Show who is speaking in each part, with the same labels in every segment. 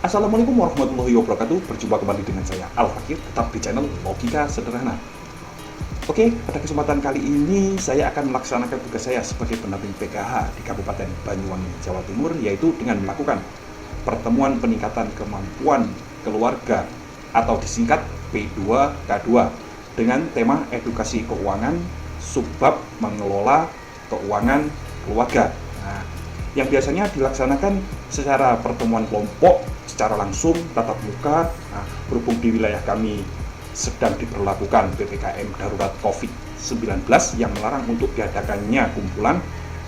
Speaker 1: Assalamualaikum warahmatullahi wabarakatuh. Berjumpa kembali dengan saya Al-Fakir, tetap di channel Logika Sederhana. Oke, pada kesempatan kali ini saya akan melaksanakan tugas saya sebagai pendamping PKH di Kabupaten Banyuwangi, Jawa Timur, yaitu dengan melakukan pertemuan peningkatan kemampuan keluarga atau disingkat P2K2 dengan tema edukasi keuangan, subbab mengelola keuangan keluarga. Nah, yang biasanya dilaksanakan secara pertemuan kelompok, secara langsung, tatap muka. Nah, berhubung di wilayah kami sedang diberlakukan PPKM darurat COVID-19 yang melarang untuk diadakannya kumpulan,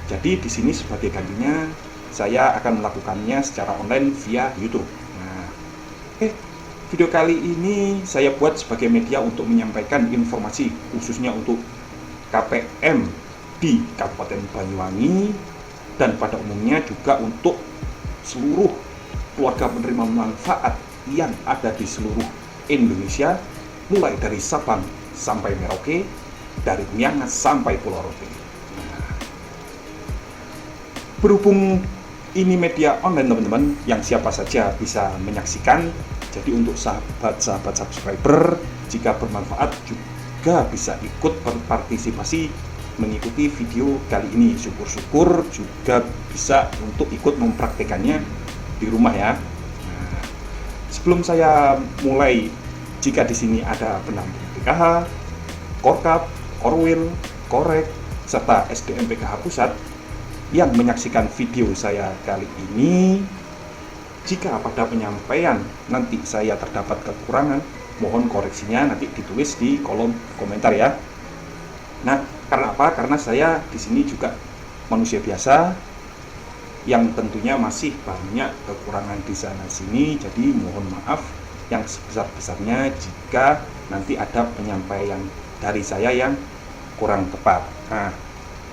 Speaker 1: jadi di sini sebagai gantinya saya akan melakukannya secara online via YouTube. Nah, video kali ini saya buat sebagai media untuk menyampaikan informasi khususnya untuk KPM di Kabupaten Banyuwangi dan pada umumnya juga untuk seluruh keluarga penerima manfaat yang ada di seluruh Indonesia, mulai dari Sabang sampai Merauke, dari Miangas sampai Pulau Rote. Berhubung ini media online teman-teman, yang siapa saja bisa menyaksikan, jadi untuk sahabat-sahabat subscriber, jika bermanfaat juga bisa ikut berpartisipasi mengikuti video kali ini. Syukur-syukur juga bisa untuk ikut mempraktekannya di rumah ya. Nah, sebelum saya mulai, jika di sini ada pendamping PKH, Korkap, Korwil, Korek, serta SDM PKH Pusat yang menyaksikan video saya kali ini, jika pada penyampaian nanti saya terdapat kekurangan, mohon koreksinya nanti ditulis di kolom komentar ya. Nah, karena apa? Karena saya di sini juga manusia biasa yang tentunya masih banyak kekurangan di sana sini, jadi mohon maaf yang sebesar-besarnya jika nanti ada penyampaian dari saya yang kurang tepat. Nah,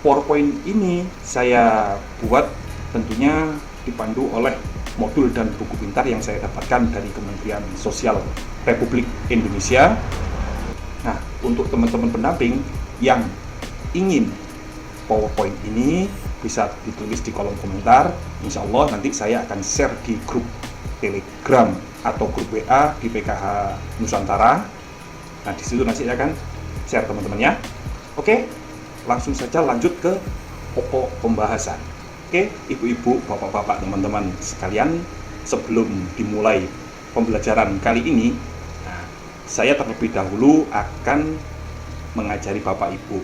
Speaker 1: PowerPoint ini saya buat tentunya dipandu oleh modul dan buku pintar yang saya dapatkan dari Kementerian Sosial Republik Indonesia. Nah, untuk teman-teman pendamping yang ingin PowerPoint ini bisa ditulis di kolom komentar. Insya Allah nanti saya akan share di grup Telegram atau grup WA di PKH Nusantara. Nah, di situ nanti saya akan share teman-temannya. Oke, langsung saja lanjut ke pokok pembahasan. Oke, ibu-ibu, bapak-bapak, teman-teman sekalian, sebelum dimulai pembelajaran kali ini, saya terlebih dahulu akan mengajari bapak ibu,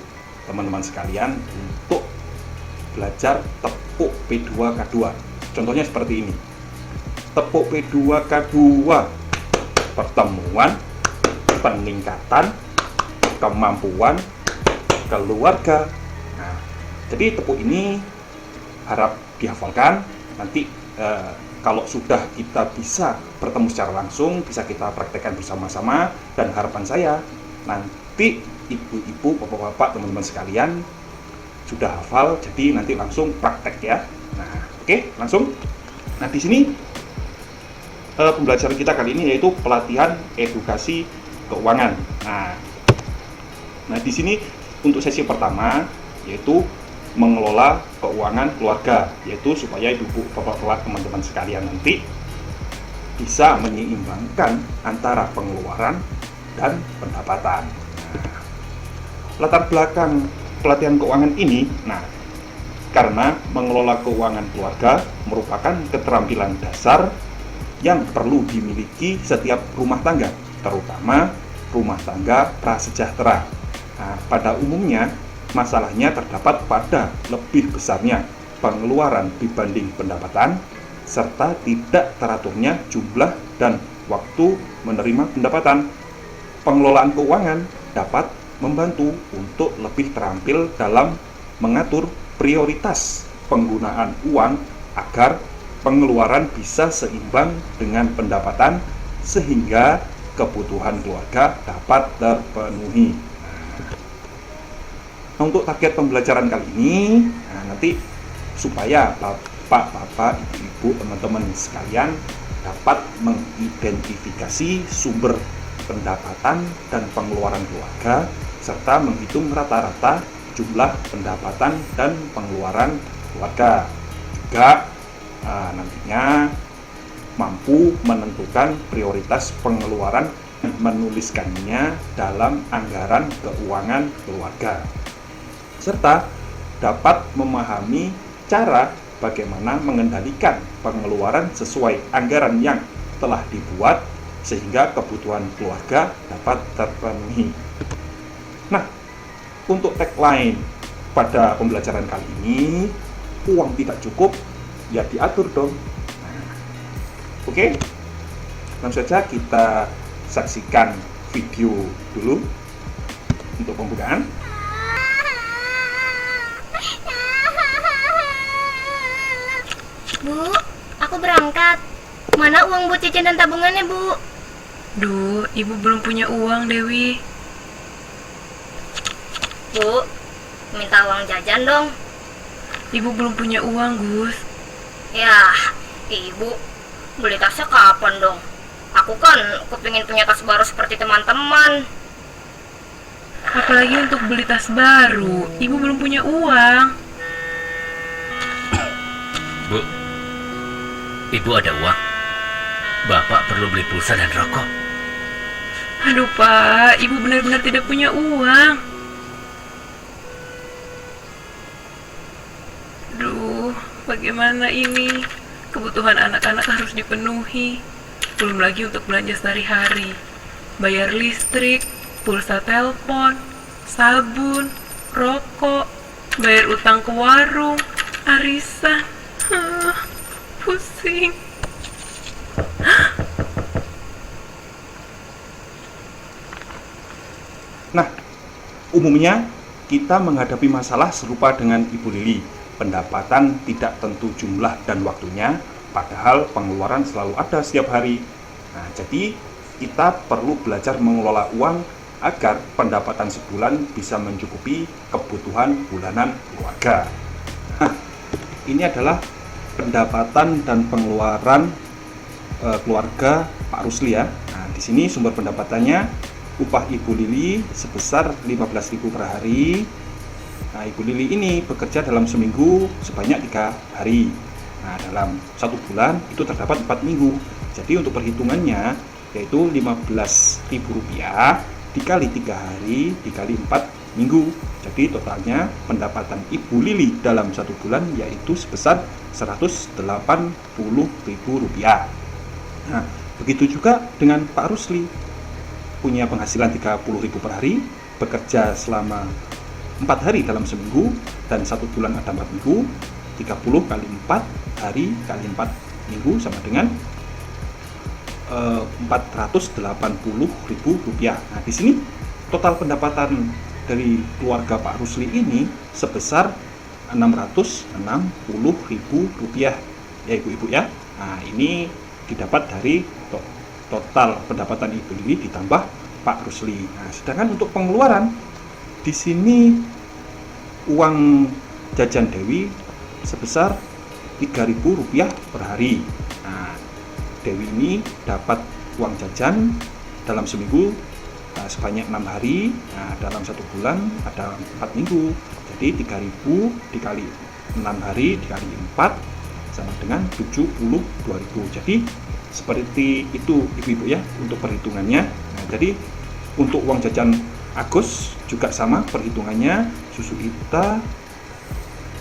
Speaker 1: teman-teman sekalian untuk belajar tepuk P2K2. Contohnya seperti ini. Tepuk P2K2. Pertemuan peningkatan kemampuan keluarga. Nah, jadi tepuk ini harap dihafalkan. Nanti kalau sudah kita bisa bertemu secara langsung, bisa kita praktekkan bersama-sama, dan harapan saya nanti ibu-ibu, bapak-bapak, teman-teman sekalian sudah hafal, jadi nanti langsung praktek ya. Nah, oke, langsung. Nah, di sini pembelajaran kita kali ini yaitu pelatihan edukasi keuangan. Nah, di sini untuk sesi pertama yaitu mengelola keuangan keluarga, yaitu supaya ibu, bapak-bapak, teman-teman sekalian nanti bisa menyeimbangkan antara pengeluaran dan pendapatan. Nah, latar belakang pelatihan keuangan ini, karena mengelola keuangan keluarga merupakan keterampilan dasar yang perlu dimiliki setiap rumah tangga, terutama rumah tangga prasejahtera. Nah, pada umumnya masalahnya terdapat pada lebih besarnya pengeluaran dibanding pendapatan, serta tidak teraturnya jumlah dan waktu menerima pendapatan. Pengelolaan keuangan dapat membantu untuk lebih terampil dalam mengatur prioritas penggunaan uang agar pengeluaran bisa seimbang dengan pendapatan sehingga kebutuhan keluarga dapat terpenuhi. Nah, untuk target pembelajaran kali ini, nanti supaya bapak-bapak, ibu-ibu, teman-teman sekalian dapat mengidentifikasi sumber pendapatan dan pengeluaran keluarga, serta menghitung rata-rata jumlah pendapatan dan pengeluaran keluarga. Juga nantinya mampu menentukan prioritas pengeluaran dan menuliskannya dalam anggaran keuangan keluarga, serta dapat memahami cara bagaimana mengendalikan pengeluaran sesuai anggaran yang telah dibuat sehingga kebutuhan keluarga dapat terpenuhi. Nah, untuk tagline pada pembelajaran kali ini, uang tidak cukup, ya diatur dong. Oke, langsung saja kita saksikan video dulu untuk pembukaan.
Speaker 2: Bu, aku berangkat. Mana uang buat jajan dan tabungannya, Bu?
Speaker 3: Duh, ibu belum punya uang, Dewi.
Speaker 2: Bu, minta uang jajan dong.
Speaker 3: Ibu belum punya uang, Gus.
Speaker 2: Yah, Ibu beli tasnya kapan dong? Aku kan kepingin punya tas baru seperti teman-teman.
Speaker 3: Apalagi untuk beli tas baru, ibu belum punya uang.
Speaker 4: Bu, ibu ada uang. Bapak perlu beli pulsa dan rokok.
Speaker 3: Aduh Pak, ibu benar-benar tidak punya uang. Duh, bagaimana ini? Kebutuhan anak-anak harus dipenuhi. Belum lagi untuk belanja sehari-hari. Bayar listrik, pulsa telepon, sabun, rokok, bayar utang ke warung, arisan. Pusing.
Speaker 1: Nah, umumnya kita menghadapi masalah serupa dengan Ibu Lili. Pendapatan tidak tentu jumlah dan waktunya, padahal pengeluaran selalu ada setiap hari. Nah, jadi kita perlu belajar mengelola uang agar pendapatan sebulan bisa mencukupi kebutuhan bulanan keluarga. Nah, ini adalah pendapatan dan pengeluaran keluarga Pak Rusli ya. Nah, di sini sumber pendapatannya upah Ibu Lili sebesar 15.000 per hari. Nah, Ibu Lili ini bekerja dalam seminggu sebanyak 3 hari. Nah, dalam 1 bulan itu terdapat 4 minggu. Jadi untuk perhitungannya yaitu Rp15.000 dikali 3 hari dikali 4 minggu. Jadi totalnya pendapatan Ibu Lili dalam 1 bulan yaitu sebesar Rp180.000. Nah, begitu juga dengan Pak Rusli. Punya penghasilan Rp30.000 per hari, bekerja selama 4 hari dalam seminggu, dan 1 bulan ada 4 minggu. 30 kali 4 hari kali 4 minggu sama dengan Rp480.000. Nah, di sini total pendapatan dari keluarga Pak Rusli ini sebesar Rp660.000 ya ibu-ibu ya. Nah, ini didapat dari total pendapatan Ibu Lili ditambah Pak Rusli. Nah, sedangkan untuk pengeluaran di sini uang jajan Dewi sebesar Rp3.000 per hari. Nah, Dewi ini dapat uang jajan dalam seminggu sebanyak 6 hari. Nah, dalam 1 bulan ada 4 minggu. Jadi 3.000 dikali 6 hari dikali 4 sama dengan 72.000. Jadi seperti itu ibu-ibu ya untuk perhitungannya. Nah, jadi untuk uang jajan Agus juga sama perhitungannya. Susu Ita,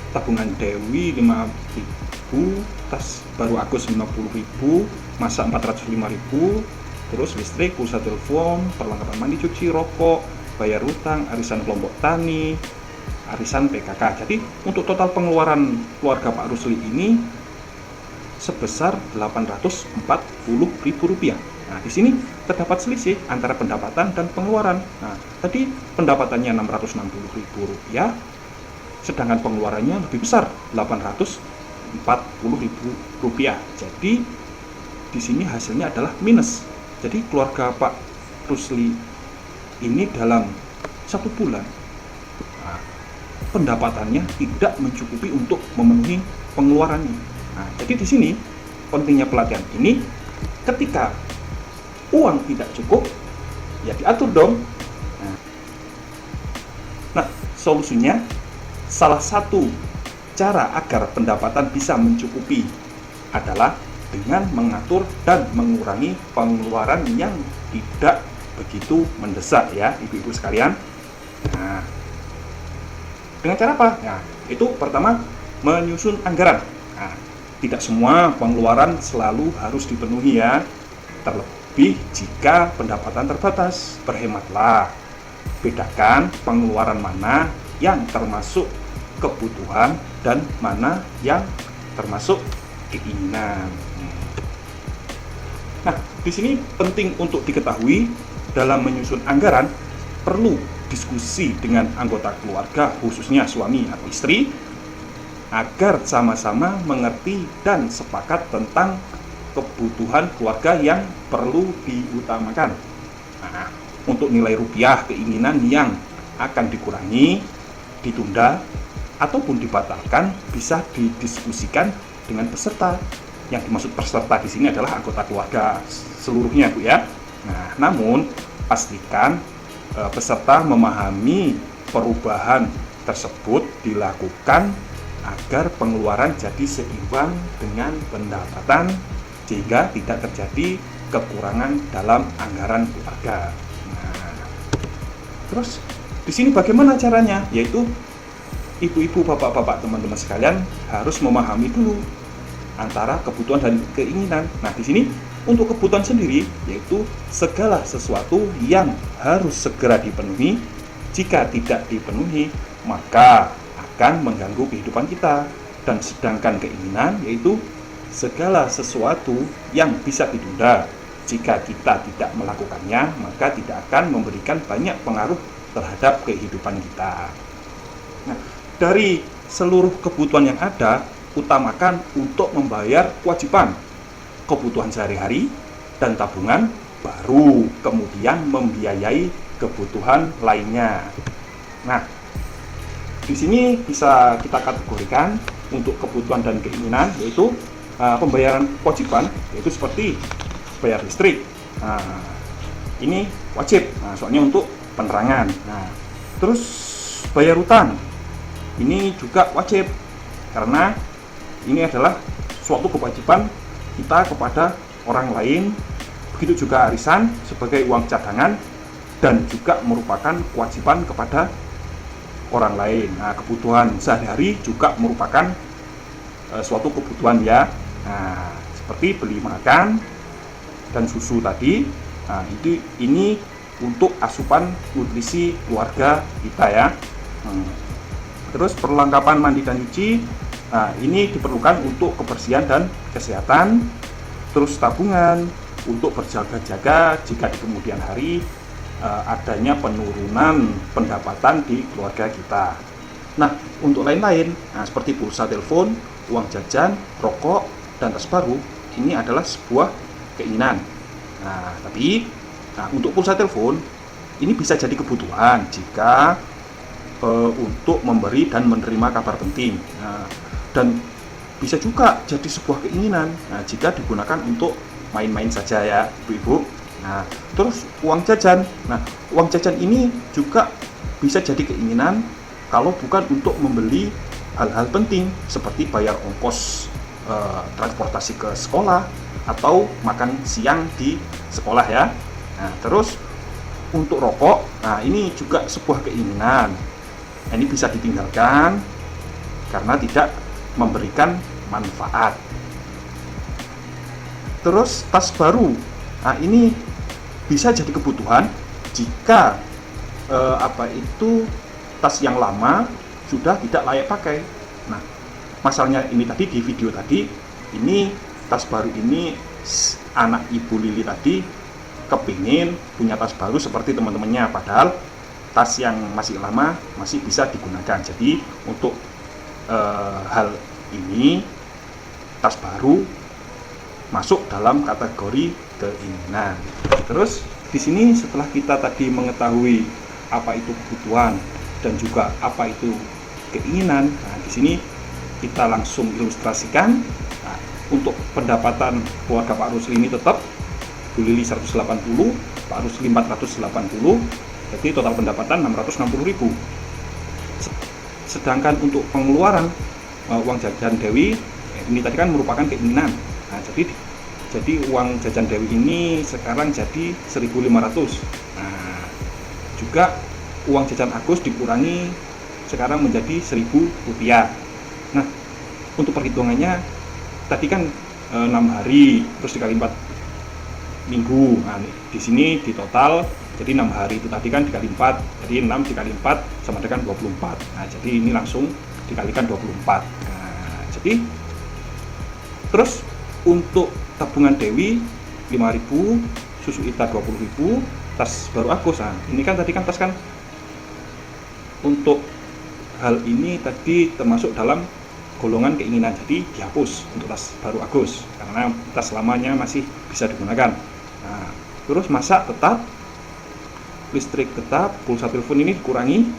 Speaker 1: tabungan Dewi 5.000, tas baru Agus 50.000, masak 405.000, terus listrik, pulsa telepon, perlengkapan mandi, cuci, rokok, bayar utang, arisan kelompok tani, arisan PKK. Jadi untuk total pengeluaran keluarga Pak Rusli ini sebesar Rp840.000. Nah, di sini terdapat selisih antara pendapatan dan pengeluaran. Nah, tadi pendapatannya Rp660.000, sedangkan pengeluarannya lebih besar Rp840.000. Jadi di sini hasilnya adalah minus. Jadi keluarga Pak Rusli ini dalam 1 bulan pendapatannya tidak mencukupi untuk memenuhi pengeluarannya. Nah, jadi di sini pentingnya pelatihan ini, ketika uang tidak cukup, ya diatur dong. Nah, solusinya salah satu cara agar pendapatan bisa mencukupi adalah dengan mengatur dan mengurangi pengeluaran yang tidak begitu mendesak ya ibu-ibu sekalian. Nah, dengan cara apa? Nah, itu pertama menyusun anggaran. Nah, tidak semua pengeluaran selalu harus dipenuhi ya. Terlebih jika pendapatan terbatas, berhematlah. Bedakan pengeluaran mana yang termasuk kebutuhan dan mana yang termasuk keinginan. Nah, di sini penting untuk diketahui dalam menyusun anggaran perlu diskusi dengan anggota keluarga, khususnya suami atau istri, agar sama-sama mengerti dan sepakat tentang kebutuhan keluarga yang perlu diutamakan. Nah, untuk nilai rupiah keinginan yang akan dikurangi, ditunda, ataupun dibatalkan bisa didiskusikan dengan peserta. Yang dimaksud peserta di sini adalah anggota keluarga seluruhnya, Bu ya. Nah, namun pastikan peserta memahami perubahan tersebut dilakukan agar pengeluaran jadi seimbang dengan pendapatan sehingga tidak terjadi kekurangan dalam anggaran keluarga. Nah, terus di sini bagaimana caranya? Yaitu ibu-ibu, bapak-bapak, teman-teman sekalian harus memahami dulu antara kebutuhan dan keinginan. Nah, di sini untuk kebutuhan sendiri yaitu segala sesuatu yang harus segera dipenuhi. Jika tidak dipenuhi, maka akan mengganggu kehidupan kita. Dan sedangkan keinginan yaitu segala sesuatu yang bisa ditunda. Jika kita tidak melakukannya, maka tidak akan memberikan banyak pengaruh terhadap kehidupan kita. Nah, dari seluruh kebutuhan yang ada, utamakan untuk membayar kewajiban, kebutuhan sehari-hari, dan tabungan, baru kemudian membiayai kebutuhan lainnya. Nah, di sini bisa kita kategorikan untuk kebutuhan dan keinginan, yaitu pembayaran kewajiban, yaitu seperti bayar listrik. Nah, ini wajib, soalnya untuk penerangan. Nah, terus bayar utang, ini juga wajib karena ini adalah suatu kewajiban kita kepada orang lain. Begitu juga arisan sebagai uang cadangan dan juga merupakan kewajiban kepada orang lain. Nah, kebutuhan sehari-hari juga merupakan suatu kebutuhan ya. Nah, seperti beli makan dan susu tadi. Nah, ini untuk asupan nutrisi keluarga kita ya. Terus perlengkapan mandi dan cuci. Nah, ini diperlukan untuk kebersihan dan kesehatan. Terus tabungan untuk berjaga-jaga jika di kemudian hari adanya penurunan pendapatan di keluarga kita. Nah, untuk lain-lain, seperti pulsa telepon, uang jajan, rokok, dan tas baru, ini adalah sebuah keinginan. Nah, tapi untuk pulsa telepon, ini bisa jadi kebutuhan jika untuk memberi dan menerima kabar penting. Nah, dan bisa juga jadi sebuah keinginan jika digunakan untuk main-main saja ya ibu-ibu. Nah, terus uang jajan. Nah, uang jajan ini juga bisa jadi keinginan kalau bukan untuk membeli hal-hal penting seperti bayar ongkos transportasi ke sekolah atau makan siang di sekolah ya. Nah, terus untuk rokok, nah ini juga sebuah keinginan. Nah, ini bisa ditinggalkan karena tidak memberikan manfaat. Terus tas baru, nah ini bisa jadi kebutuhan jika tas yang lama sudah tidak layak pakai. Nah, masalahnya ini tadi di video tadi, ini tas baru ini anak Ibu Lili tadi kepingin punya tas baru seperti teman-temannya, padahal tas yang masih lama masih bisa digunakan. Jadi untuk hal ini tas baru masuk dalam kategori keinginan. Terus di sini setelah kita tadi mengetahui apa itu kebutuhan dan juga apa itu keinginan, nah di sini kita langsung ilustrasikan. Nah, untuk pendapatan keluarga Pak Rusli ini tetap Bu Lili 180, Pak Rusli 480, jadi total pendapatan 660.000. Sedangkan untuk pengeluaran uang jajan Dewi ini tadi kan merupakan keinginan. Nah, jadi uang jajan Dewi ini sekarang jadi 1.500. Nah, juga uang jajan Agus dikurangi sekarang menjadi Rp1.000. Nah, untuk perhitungannya tadi kan 6 hari terus dikali 4 minggu. Nah, di sini di total jadi 6 hari itu tadi kan dikali 4. Jadi 6 dikali 4 sama dengan 24. Nah, jadi ini langsung dikalikan 24. Nah, jadi terus untuk tabungan Dewi 5.000, susu Ita 20.000, tas baru Agus. Nah, ini kan tadi kan tas kan untuk hal ini tadi termasuk dalam golongan keinginan, jadi dihapus untuk tas baru Agus karena tas lamanya masih bisa digunakan. Nah, terus masak tetap, listrik tetap, pulsa telepon ini dikurangi,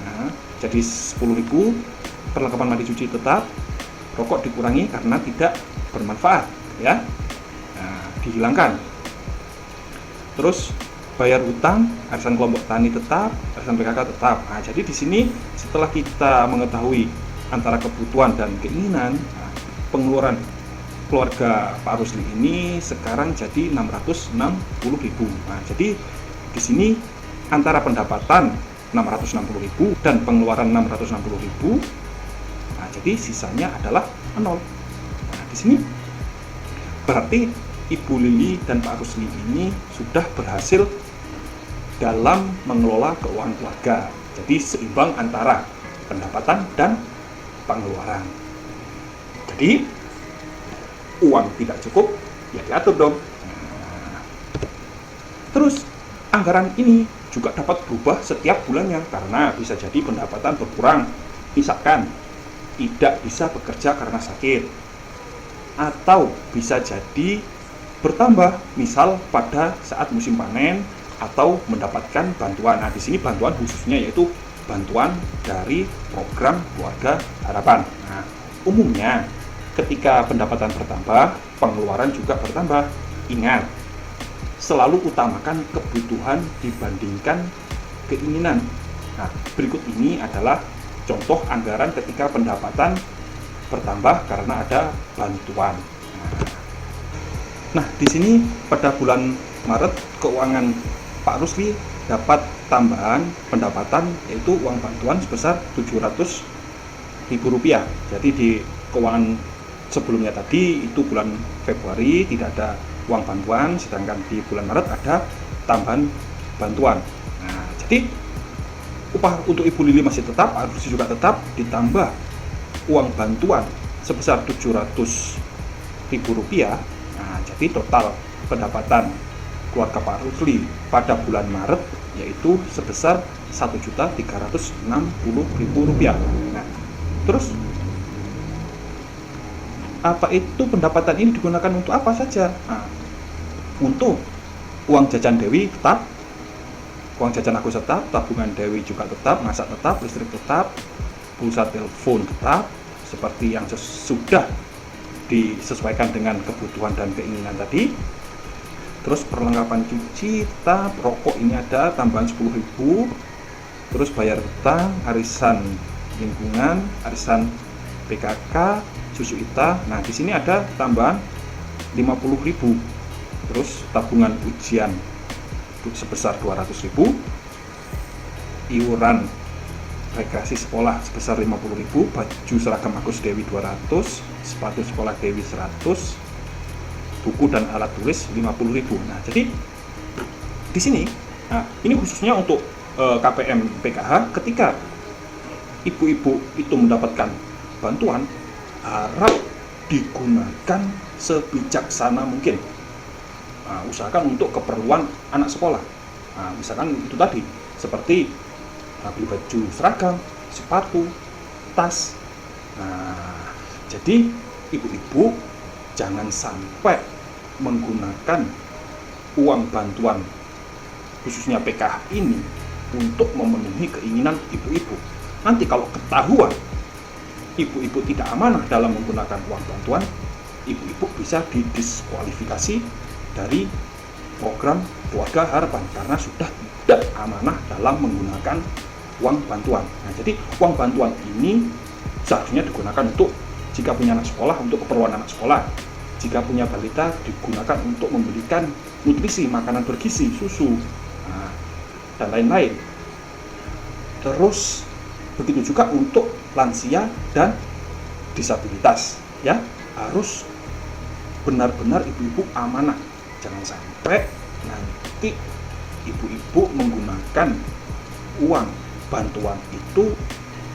Speaker 1: nah, jadi 10.000, perlengkapan mandi cuci tetap, rokok dikurangi karena tidak bermanfaat, ya, nah, dihilangkan. Terus bayar hutang, arisan kelompok tani tetap, arisan PKK tetap. Nah, jadi di sini setelah kita mengetahui antara kebutuhan dan keinginan, nah, pengeluaran keluarga Pak Rusli ini sekarang jadi 660.000. Nah, jadi di sini antara pendapatan 660.000 dan pengeluaran 660.000, nah, jadi sisanya adalah 0. Nah, di sini berarti Ibu Lili dan Pak Rusli ini sudah berhasil dalam mengelola keuangan keluarga. Jadi seimbang antara pendapatan dan pengeluaran. Jadi uang tidak cukup, ya diatur dong. Nah, terus anggaran ini juga dapat berubah setiap bulannya karena bisa jadi pendapatan berkurang. Misalkan tidak bisa bekerja karena sakit, atau bisa jadi bertambah, misal pada saat musim panen atau mendapatkan bantuan. Nah, di sini bantuan khususnya yaitu bantuan dari program Keluarga Harapan. Nah, umumnya ketika pendapatan bertambah, pengeluaran juga bertambah. Ingat, selalu utamakan kebutuhan dibandingkan keinginan. Nah, berikut ini adalah contoh anggaran ketika pendapatan bertambah karena ada bantuan. Nah, di sini pada bulan Maret keuangan Pak Rusli dapat tambahan pendapatan yaitu uang bantuan sebesar Rp700.000. Jadi di keuangan sebelumnya tadi itu bulan Februari tidak ada uang bantuan, sedangkan di bulan Maret ada tambahan bantuan. Nah, jadi upah untuk Ibu Lili masih tetap, Pak Rusli juga tetap, ditambah uang bantuan sebesar Rp700.000. Nah, jadi total pendapatan keluarga Pak Rusli pada bulan Maret yaitu sebesar Rp1.360.000. Nah, terus apa itu pendapatan ini digunakan untuk apa saja? Nah, untuk uang jajan Dewi tetap, uang jajan Agus tetap, tabungan Dewi juga tetap, masak tetap, listrik tetap, pulsa telepon tetap, seperti yang sudah disesuaikan dengan kebutuhan dan keinginan tadi. Terus perlengkapan cuci tetap, rokok ini ada tambahan 10.000. Terus bayar hutang, arisan lingkungan, arisan PKK, susu Ita. Nah, di sini ada tambahan 50.000. Terus tabungan ujian sebesar 200.000. Iuran rekreasi sekolah sebesar 50.000, baju seragam Agus Dewi 200, sepatu sekolah Dewi 100, buku dan alat tulis 50.000. Nah, jadi di sini, nah, ini khususnya untuk KPM PKH. Ketika ibu-ibu itu mendapatkan bantuan, harap digunakan sebijaksana mungkin. Nah, usahakan untuk keperluan anak sekolah. Nah, misalkan itu tadi seperti beli baju seragam, sepatu, tas. Nah, jadi ibu-ibu jangan sampai menggunakan uang bantuan khususnya PKH ini untuk memenuhi keinginan ibu-ibu. Nanti kalau ketahuan ibu-ibu tidak amanah dalam menggunakan uang bantuan, ibu-ibu bisa didiskualifikasi dari program Keluarga Harapan karena sudah tidak amanah dalam menggunakan uang bantuan. Nah, jadi uang bantuan ini seharusnya digunakan untuk jika punya anak sekolah untuk keperluan anak sekolah, Jika punya balita, digunakan untuk memberikan nutrisi, makanan bergizi, susu, dan lain-lain. Terus begitu juga untuk lansia dan disabilitas, ya, harus benar-benar ibu-ibu amanah. Jangan sampai nanti ibu-ibu menggunakan uang bantuan itu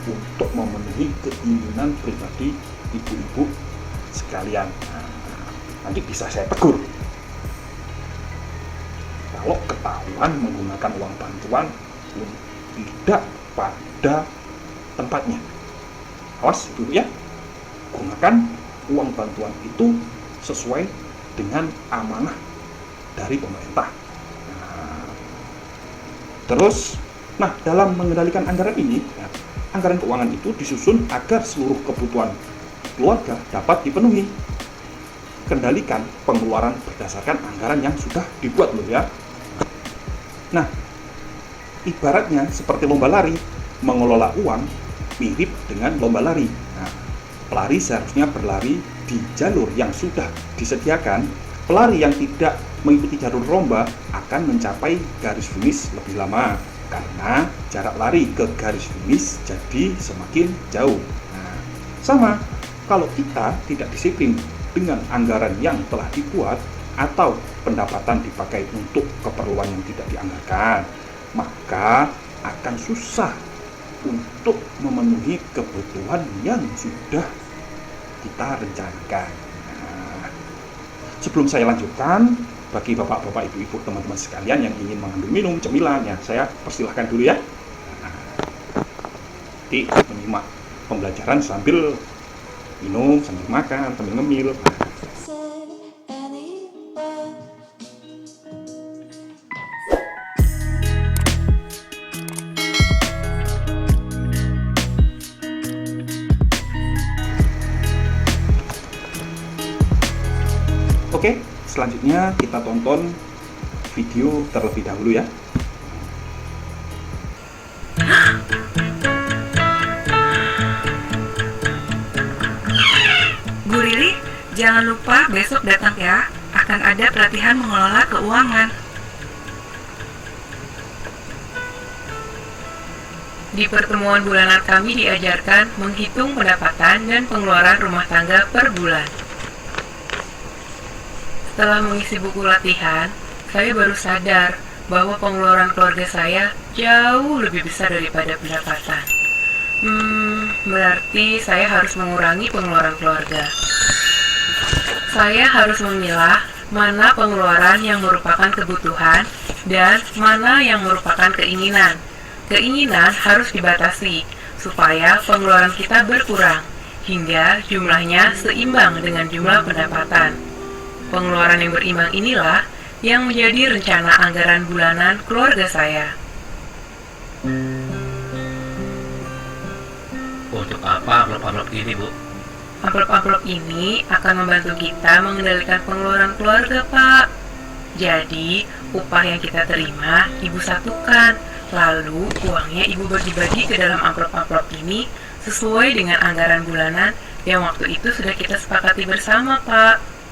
Speaker 1: untuk memenuhi keinginan pribadi ibu-ibu sekalian. Nanti bisa saya tegur kalau ketahuan menggunakan uang bantuan tidak pada tempatnya. Awas ibu ya, gunakan uang bantuan itu sesuai dengan amanah dari pemerintah. Terus, dalam mengendalikan anggaran ini, anggaran keuangan itu disusun agar seluruh kebutuhan keluarga dapat dipenuhi. Kendalikan pengeluaran berdasarkan anggaran yang sudah dibuat loh ya. Ibaratnya seperti lomba lari, mengelola uang mirip dengan lomba lari. Pelari seharusnya berlari di jalur yang sudah disediakan. Pelari yang tidak mengikuti jalur lomba akan mencapai garis finish lebih lama karena jarak lari ke garis finish jadi semakin jauh. Sama kalau kita tidak disiplin dengan anggaran yang telah dibuat atau pendapatan dipakai untuk keperluan yang tidak dianggarkan, maka akan susah untuk memenuhi kebutuhan yang sudah kita rencanakan. Sebelum saya lanjutkan, bagi bapak-bapak, ibu-ibu, teman-teman sekalian yang ingin mengambil minum cemilannya, saya persilahkan dulu ya. Nanti menyimak pembelajaran sambil minum, sambil makan, sambil ngemil. Oke, selanjutnya kita tonton video terlebih dahulu ya.
Speaker 3: Bu Riri, jangan lupa besok datang ya. Akan ada pelatihan mengelola keuangan. Di pertemuan bulanan kami diajarkan menghitung pendapatan dan pengeluaran rumah tangga per bulan. Setelah mengisi buku latihan, saya baru sadar bahwa pengeluaran keluarga saya jauh lebih besar daripada pendapatan. Berarti saya harus mengurangi pengeluaran keluarga. Saya harus memilah mana pengeluaran yang merupakan kebutuhan dan mana yang merupakan keinginan. Keinginan harus dibatasi supaya pengeluaran kita berkurang hingga jumlahnya seimbang dengan jumlah pendapatan. Pengeluaran yang berimbang inilah yang menjadi rencana anggaran bulanan keluarga saya.
Speaker 4: Untuk apa amplop-amplop ini, Bu?
Speaker 3: Amplop-amplop ini akan membantu kita mengendalikan pengeluaran keluarga, Pak. Jadi, upah yang kita terima, Ibu satukan. Lalu, uangnya Ibu bagi-bagi ke dalam amplop-amplop ini sesuai dengan anggaran bulanan yang waktu itu sudah kita sepakati bersama, Pak.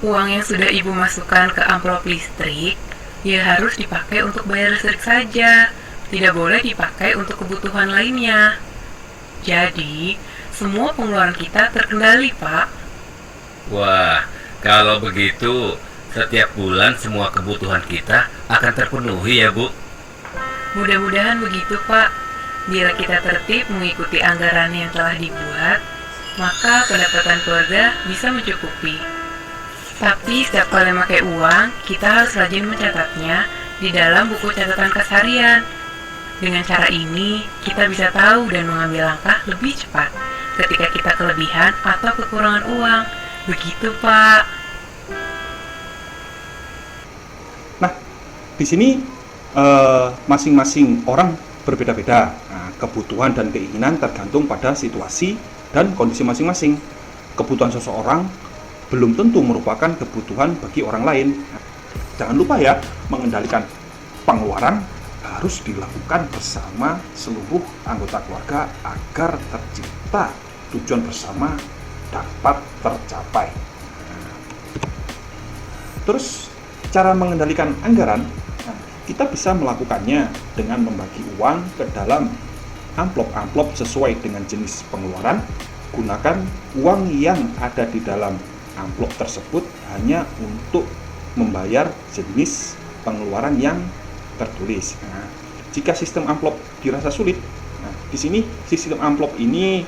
Speaker 3: Uang yang sudah Ibu masukkan ke amplop listrik, ya harus dipakai untuk bayar listrik saja. Tidak boleh dipakai untuk kebutuhan lainnya. Jadi, semua pengeluaran kita terkendali, Pak.
Speaker 4: Wah, kalau begitu, setiap bulan semua kebutuhan kita akan terpenuhi ya, Bu?
Speaker 3: Mudah-mudahan begitu, Pak. Bila kita tertib mengikuti anggaran yang telah dibuat, maka pendapatan keluarga bisa mencukupi. Tapi setiap kali memakai uang, kita harus rajin mencatatnya di dalam buku catatan kas harian. Dengan cara ini, kita bisa tahu dan mengambil langkah lebih cepat ketika kita kelebihan atau kekurangan uang. Begitu, Pak.
Speaker 1: Di sini masing-masing orang berbeda-beda. Kebutuhan dan keinginan tergantung pada situasi dan kondisi masing-masing. Kebutuhan seseorang belum tentu merupakan kebutuhan bagi orang lain. Jangan lupa ya, mengendalikan pengeluaran harus dilakukan bersama seluruh anggota keluarga agar tercipta tujuan bersama dapat tercapai. Terus cara mengendalikan anggaran, nah, kita bisa melakukannya dengan membagi uang ke dalam amplop-amplop sesuai dengan jenis pengeluaran. Gunakan uang yang ada di dalam amplop tersebut hanya untuk membayar jenis pengeluaran yang tertulis. Nah, jika sistem amplop dirasa sulit, nah, di sini sistem amplop ini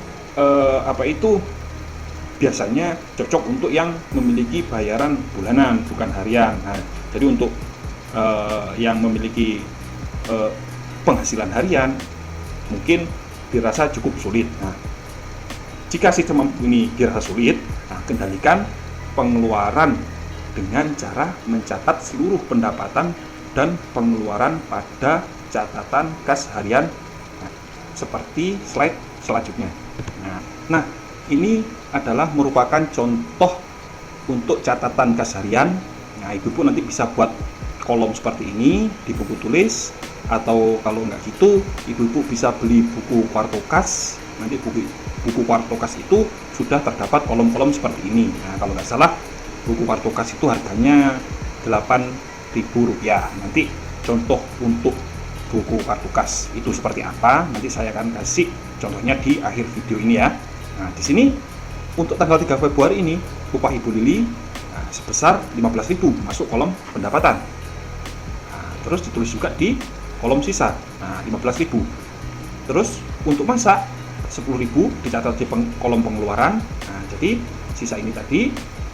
Speaker 1: biasanya cocok untuk yang memiliki bayaran bulanan bukan harian. Nah, jadi untuk yang memiliki penghasilan harian mungkin dirasa cukup sulit. Nah, jika sistem ini dirasa sulit, nah, kendalikan pengeluaran dengan cara mencatat seluruh pendapatan dan pengeluaran pada catatan kas harian, nah, seperti slide selanjutnya. Nah, ini adalah merupakan contoh untuk catatan kas harian. Nah, ibu-ibu nanti bisa buat kolom seperti ini di buku tulis, atau kalau nggak gitu, ibu-ibu bisa beli buku Quartokas. Nanti buku Quartokas itu sudah terdapat kolom-kolom seperti ini. Nah, kalau nggak salah, buku Quartokas itu harganya Rp8.000. Nanti contoh untuk buku Quartokas itu seperti apa, nanti saya akan kasih contohnya di akhir video ini ya. Nah, di sini untuk tanggal 3 Februari ini upah Ibu Lili sebesar 15.000 masuk kolom pendapatan. Nah, terus ditulis juga di kolom sisa, 15.000. Terus untuk masak 10.000 dicatat di kolom pengeluaran. Nah, jadi sisa ini tadi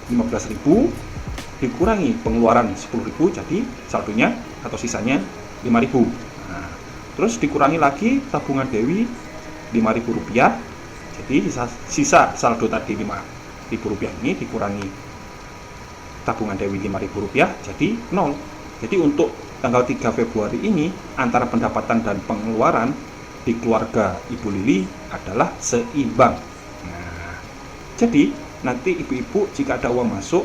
Speaker 1: 15.000 dikurangi pengeluaran 10.000, jadi saldonya atau sisanya 5.000. Nah, terus dikurangi lagi tabungan Dewi Rp5.000. Jadi sisa saldo tadi Rp5.000 ini dikurangi tabungan Dewi Rp5.000 jadi 0. Jadi untuk tanggal 3 Februari ini antara pendapatan dan pengeluaran di keluarga Ibu Lili adalah seimbang. Nah, jadi nanti ibu-ibu jika ada uang masuk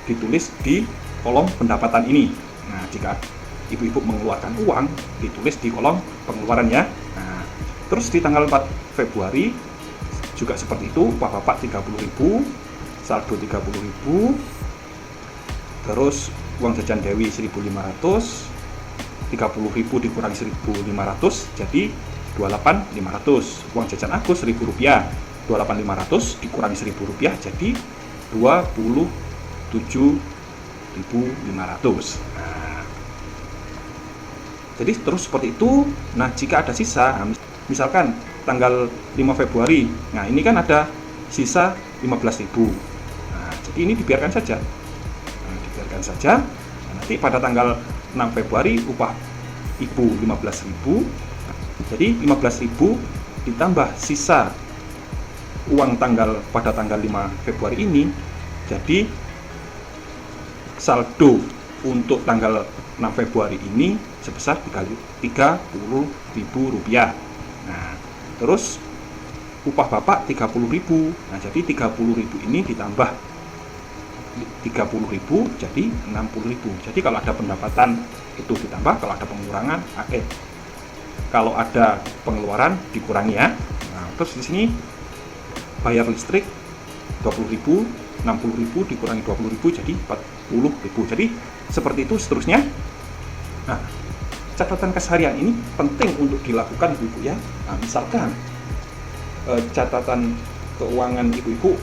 Speaker 1: ditulis di kolom pendapatan ini. Nah, jika ibu-ibu mengeluarkan uang ditulis di kolom pengeluaran ya. Nah, terus di tanggal 4 Februari juga seperti itu, upah bapak 30.000, saldo 30.000, terus uang jajan Dewi 1.500, 30.000 dikurangi 1.500 jadi 28.500. Uang jajan Agus Rp1.000, 28.500 dikurangi Rp1.000 jadi 27.500. Nah, jadi terus seperti itu. Nah, jika ada sisa, misalkan tanggal 5 Februari, nah ini kan ada sisa 15.000. Nah, jadi ini dibiarkan saja. Nah, nanti pada tanggal 6 Februari upah Ibu 15.000. Jadi 15.000 ditambah sisa uang pada tanggal 5 Februari ini, jadi saldo untuk tanggal 6 Februari ini sebesar Rp30.000. Nah, terus upah bapak 30.000. Nah, jadi 30.000 ini ditambah 30.000 jadi 60.000. Jadi kalau ada pendapatan itu ditambah, kalau ada pengurangan kalau ada pengeluaran dikurangi ya. Nah, terus di sini bayar listrik 20.000, 60.000 dikurangi 20.000 jadi 40.000. Jadi seperti itu seterusnya. Nah, catatan kas harian ini penting untuk dilakukan ibu-ibu ya. Nah, misalkan catatan keuangan ibu-ibu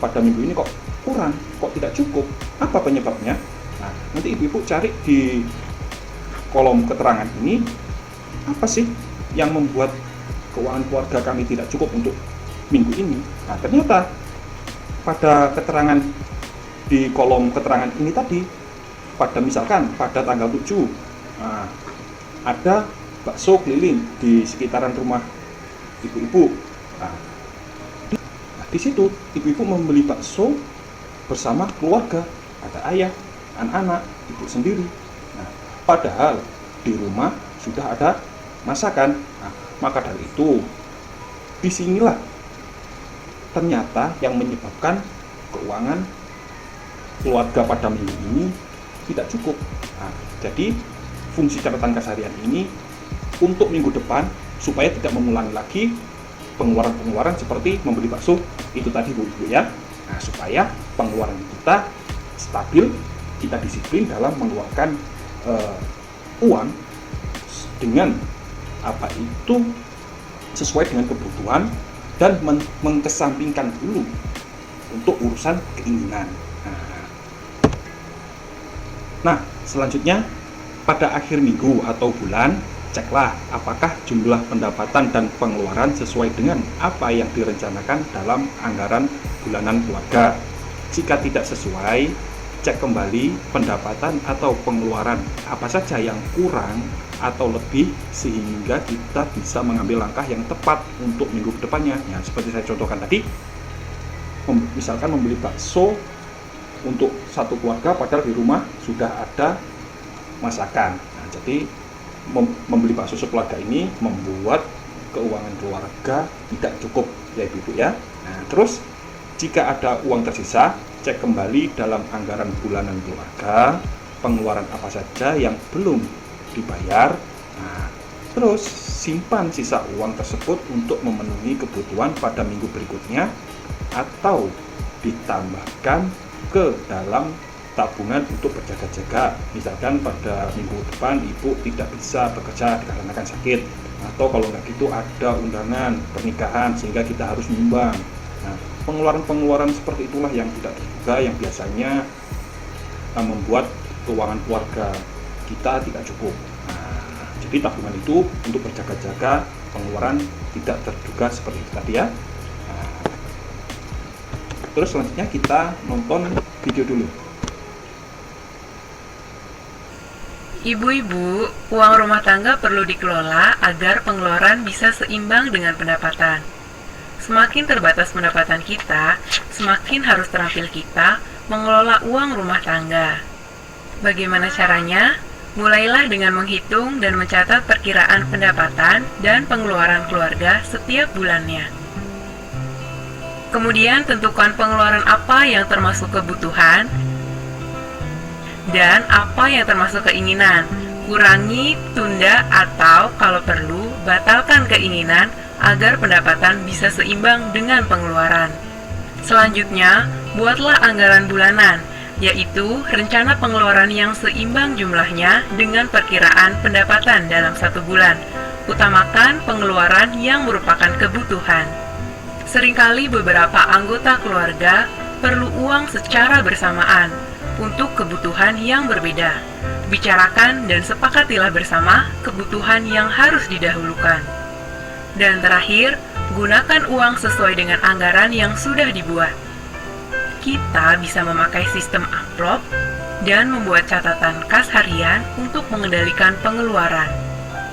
Speaker 1: pada minggu ini kok kurang, kok tidak cukup, apa penyebabnya? Nah, nanti ibu-ibu cari di kolom keterangan ini, apa sih yang membuat keuangan keluarga kami tidak cukup untuk minggu ini? Nah, ternyata pada keterangan di kolom keterangan ini tadi, misalkan pada tanggal 7, nah, ada bakso keliling di sekitaran rumah ibu-ibu. Nah, di situ ibu-ibu membeli bakso bersama keluarga, ada ayah, anak-anak, ibu sendiri. Nah, padahal di rumah sudah ada masakan. Nah, maka dari itu, disinilah ternyata yang menyebabkan keuangan keluarga pada minggu ini tidak cukup. Nah, jadi fungsi catatan kas harian ini untuk minggu depan supaya tidak mengulangi lagi pengeluaran-pengeluaran seperti membeli bakso itu tadi Bu Ibu ya. Nah, supaya pengeluaran kita stabil kita disiplin dalam mengeluarkan uang dengan apa itu sesuai dengan kebutuhan dan mengkesampingkan dulu untuk urusan keinginan. Nah, selanjutnya pada akhir minggu atau bulan, ceklah apakah jumlah pendapatan dan pengeluaran sesuai dengan apa yang direncanakan dalam anggaran bulanan keluarga. Jika tidak sesuai, cek kembali pendapatan atau pengeluaran apa saja yang kurang atau lebih sehingga kita bisa mengambil langkah yang tepat untuk minggu kedepannya. Ya, seperti saya contohkan tadi, misalkan membeli bakso untuk satu keluarga padahal di rumah sudah ada masakan. Nah, jadi membeli bakso sekeluarga ini membuat keuangan keluarga tidak cukup ya ibu-ibu ya. Nah, terus jika ada uang tersisa, cek kembali dalam anggaran bulanan keluarga pengeluaran apa saja yang belum dibayar. Nah, terus simpan sisa uang tersebut untuk memenuhi kebutuhan pada minggu berikutnya atau ditambahkan ke dalam tabungan untuk berjaga-jaga. Misalkan pada minggu depan ibu tidak bisa bekerja dikarenakan sakit, atau kalau nggak gitu ada undangan pernikahan sehingga kita harus menyumbang. Nah, pengeluaran-pengeluaran seperti itulah yang tidak terduga yang biasanya membuat keuangan keluarga kita tidak cukup. Nah, jadi tabungan itu untuk berjaga-jaga pengeluaran tidak terduga seperti itu tadi ya. Nah, terus selanjutnya kita nonton video dulu.
Speaker 3: Ibu-ibu, uang rumah tangga perlu dikelola agar pengeluaran bisa seimbang dengan pendapatan. Semakin terbatas pendapatan kita, semakin harus terampil kita mengelola uang rumah tangga. Bagaimana caranya? Mulailah dengan menghitung dan mencatat perkiraan pendapatan dan pengeluaran keluarga setiap bulannya. Kemudian tentukan pengeluaran apa yang termasuk kebutuhan dan apa yang termasuk keinginan. Kurangi, tunda, atau kalau perlu, batalkan keinginan agar pendapatan bisa seimbang dengan pengeluaran. Selanjutnya, buatlah anggaran bulanan, yaitu rencana pengeluaran yang seimbang jumlahnya dengan perkiraan pendapatan dalam satu bulan. Utamakan pengeluaran yang merupakan kebutuhan. Seringkali beberapa anggota keluarga perlu uang secara bersamaan untuk kebutuhan yang berbeda. Bicarakan dan sepakatilah bersama kebutuhan yang harus didahulukan. Dan terakhir, gunakan uang sesuai dengan anggaran yang sudah dibuat. Kita bisa memakai sistem amplop dan membuat catatan kas harian untuk mengendalikan pengeluaran.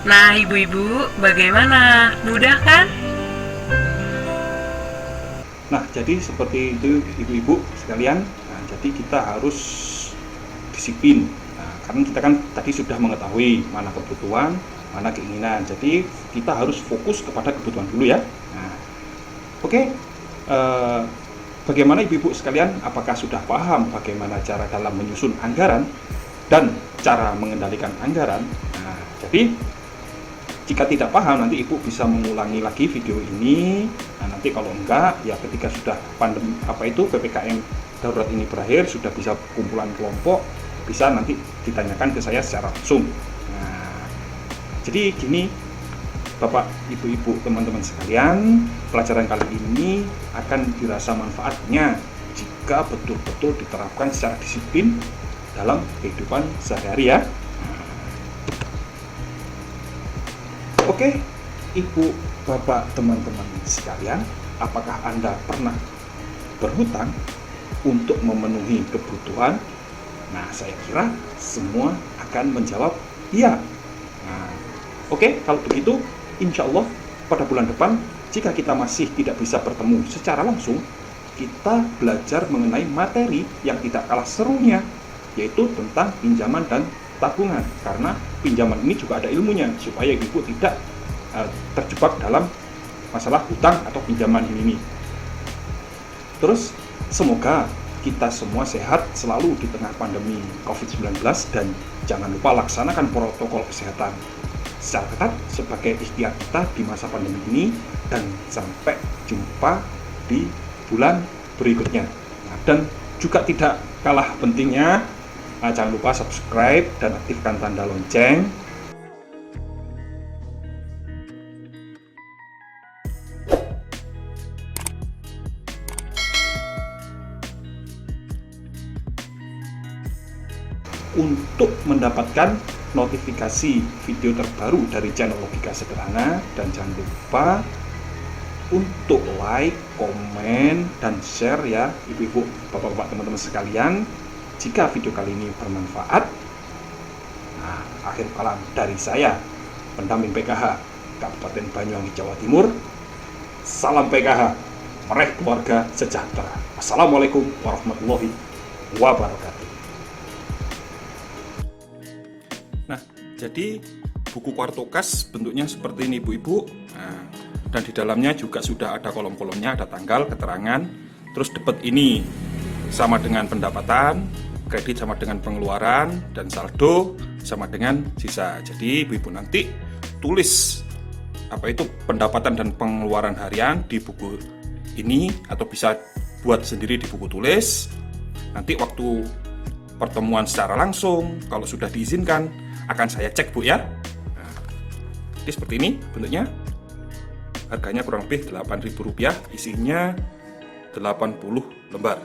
Speaker 3: Nah, ibu-ibu, bagaimana? Mudah kan?
Speaker 1: Nah, jadi seperti itu ibu-ibu sekalian. Nah, jadi kita harus disiplin. Nah, karena kita kan tadi sudah mengetahui mana kebutuhan, mana keinginan. Jadi kita harus fokus kepada kebutuhan dulu ya. Nah, oke. Bagaimana ibu-ibu sekalian? Apakah sudah paham bagaimana cara dalam menyusun anggaran dan cara mengendalikan anggaran? Nah, jadi jika tidak paham, nanti ibu bisa mengulangi lagi video ini. Nah, nanti kalau enggak, ya ketika sudah pandemi PPKM darurat ini berakhir, sudah bisa kumpulan kelompok, bisa nanti ditanyakan ke saya secara langsung. Nah, jadi gini, Bapak, Ibu-ibu, teman-teman sekalian, pelajaran kali ini akan dirasa manfaatnya jika betul-betul diterapkan secara disiplin dalam kehidupan sehari-hari ya. Oke, Ibu, Bapak, teman-teman sekalian, apakah Anda pernah berhutang untuk memenuhi kebutuhan? Nah, saya kira semua akan menjawab iya. Nah, oke, kalau begitu, insya Allah pada bulan depan, jika kita masih tidak bisa bertemu secara langsung, kita belajar mengenai materi yang tidak kalah serunya, yaitu tentang pinjaman dan tabungan, karena pinjaman ini juga ada ilmunya supaya ibu tidak terjebak dalam masalah hutang atau pinjaman ini. Terus semoga kita semua sehat selalu di tengah pandemi COVID-19 dan jangan lupa laksanakan protokol kesehatan secara ketat sebagai ikhtiar kita di masa pandemi ini, dan sampai jumpa di bulan berikutnya. Nah, dan juga tidak kalah pentingnya, Nah, jangan lupa subscribe dan aktifkan tanda lonceng. Untuk mendapatkan notifikasi video terbaru dari channel Logika Sederhana, dan jangan lupa untuk like, komen, dan share ya ibu-ibu, bapak-bapak, teman-teman sekalian. Jika video kali ini bermanfaat, nah, akhir kalam dari saya, pendamping PKH Kabupaten Banyuwangi, Jawa Timur. Salam PKH, meraih keluarga sejahtera. Assalamualaikum warahmatullahi wabarakatuh. Nah, jadi buku Kuartokas bentuknya seperti ini ibu-ibu. Nah, dan di dalamnya juga sudah ada kolom-kolomnya, ada tanggal, keterangan. Terus debit ini sama dengan pendapatan, kredit sama dengan pengeluaran, dan saldo sama dengan sisa. Jadi ibu-ibu nanti tulis apa itu pendapatan dan pengeluaran harian di buku ini, atau bisa buat sendiri di buku tulis. Nanti waktu pertemuan secara langsung, kalau sudah diizinkan, akan saya cek Bu ya. Nah, jadi seperti ini bentuknya. Harganya kurang lebih Rp8.000, isinya 80 lembar.